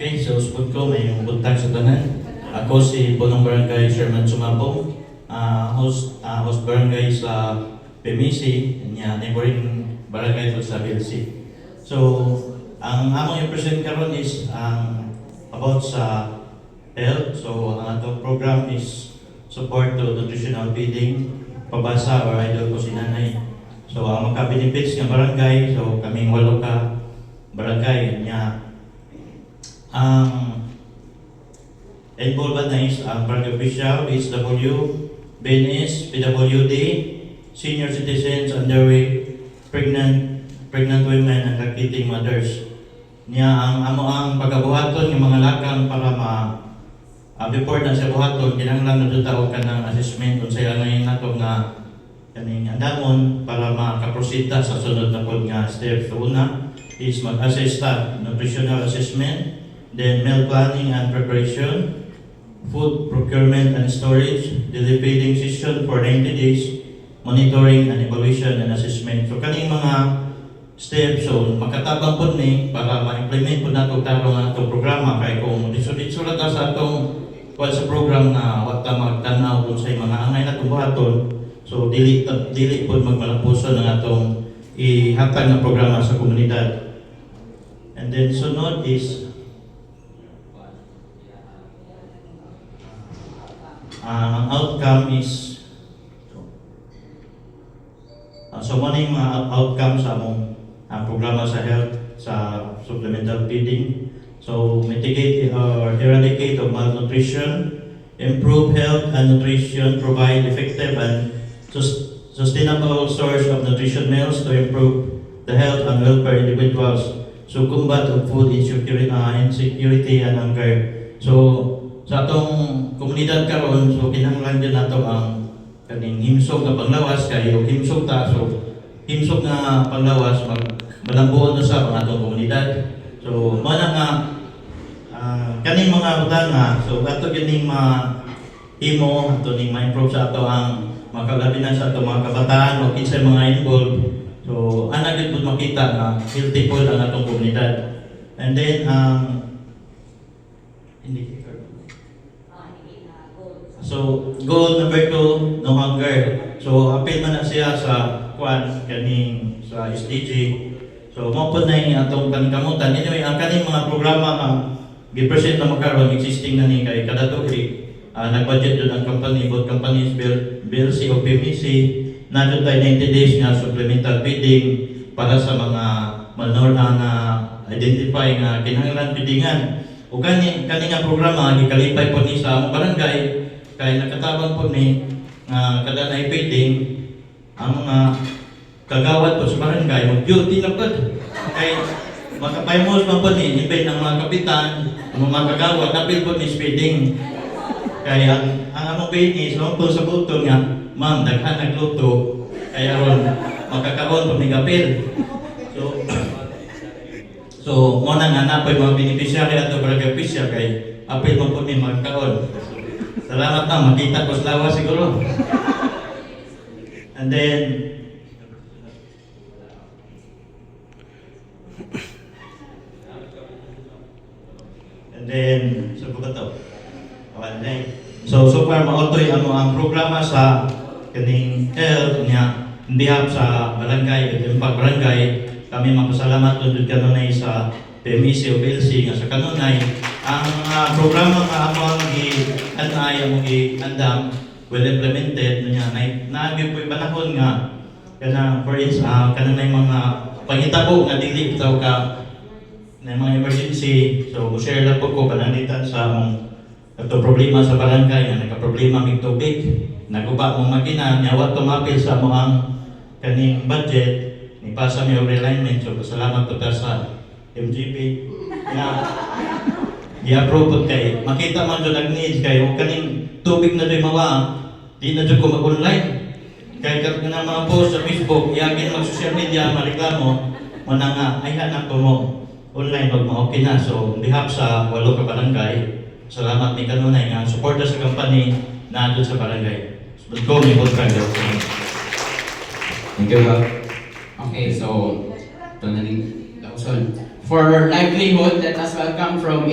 Okay, so usbod ko, may buntag sa tanan. Ako si Punong Barangay Sherman Sumabong, host barangay sa PMC, niya, neighboring barangay sa BLC. So, ang among i-present karon is about sa health. So, ang atong program is support to nutritional feeding, pabasa or idol ko si nanay. So, ang magka-benefits ng barangay, so kaming 8 ka barangay niya. Ang involved na is ang barangay official, HW, BNS, PWD, senior citizens, underweight, pregnant women, and lactating mothers. Niya ang pagabuhaton ng mga lakang para before na sa buhaton, kinahanglan na dutawag ka ng assessment kung sa'yo ngayon nato nga kaning andamon para makaproceed ta sa sunod na pod nga steps. So una is mag-assess ta, nutritional assessment, then meal planning and preparation, food procurement and storage, daily feeding session for 90 days, monitoring and evaluation and assessment. So kaning mga steps, so makatabang po ni para ma-implement po nato tarong atong programa kay kung dito lang ta sa atong sa program na wata magtanaw kung sa mga angay na tubuhaton, so dili po magmalapuson ng atong ihatag na programa sa komunidad. And then sunod is ang outcome is so muna yung mga outcome sa among programa sa health, sa supplemental feeding. So mitigate or eradicate of malnutrition, improve health and nutrition, provide effective and sustainable source of nutrition meals to improve the health and welfare individuals. So combat of food insecurity and hunger. So sa atong komunidad karon, so kinahanglan din nato ang kaning himsog nga panglawas kay og himsog ta, so himsog nga panglawas malambuon na sa atong komunidad. So mo na nga kaning mga butanga, so ato gining himo ato ning ma-improve sa ato ang makalabi na sa ato mga kabataan o kinsay mga involved. So ana gid pud makita na healthy food ang atong komunidad. And then so, goal number 2, no hunger. So, appeal man na siya sa kaning sa SDG. So, mo po na yung atong panikamutan. Anyway, ang kaning mga programa nga gipresent na makaroon, existing na ni kay kada tuig. Nag-budget doon ang company, both companies, BLC o PMC, na doon tayo 90 days nga supplemental feeding para sa mga na identify nga kinahanglan feedingan. O kaning nga programa, gikalipay po ni sa barangay, kaya nakatabang po ni kada na feeding ang mga kagawad po sa barangay mag-duty na po. Kaya makapayamos man po ni invite ng mga kapitan, ang mga kagawad, napil po ni feeding. Kaya ang among baby, so po sa buto nga, ma'am, daghan nagluto, kaya ron makakaon po ni kapil. So muna nga na po yung mga beneficiary at barangay official kay apil mo po ni magkaon. Salamat na, makita ko sa lawa siguro. And then, so po to. So far, maotoy ang programa sa kaning health niya, in behalf sa barangay, at yung pag-barangay, kami magpasalamat doon kanunay sa PMC o BLC nga sa kanunay. Ang programa nga among i-andam, well implemented niya. Naagyo po yung panahon nga kana for instance, kanunay mga pangitabo nga dili bitaw ka na mga emergency. So share lang po ko panangitan sa ito problema sa barangay nga nagka-problema mig tubig. Naguba mong makina, nyawat tumapil sa ang kaning budget ni pasa mi realignment. So pasalamat po ta sa MGP nga i-approve po kay makita man doon ang needs kayo kaning tubig na do'y mawa di na doon ko mag-online kaya ka na mga post sa Facebook iagin mag-social media mareklamo mana nga ay hanap ko mo online pag ma-okay na. So on behalf sa 8 ka barangay, salamat ni kanunay nga suporta sa company na doon sa barangay. So go ni Board Barangay. Thank you, Bob. Okay, so ito na rin. For livelihood, let us welcome from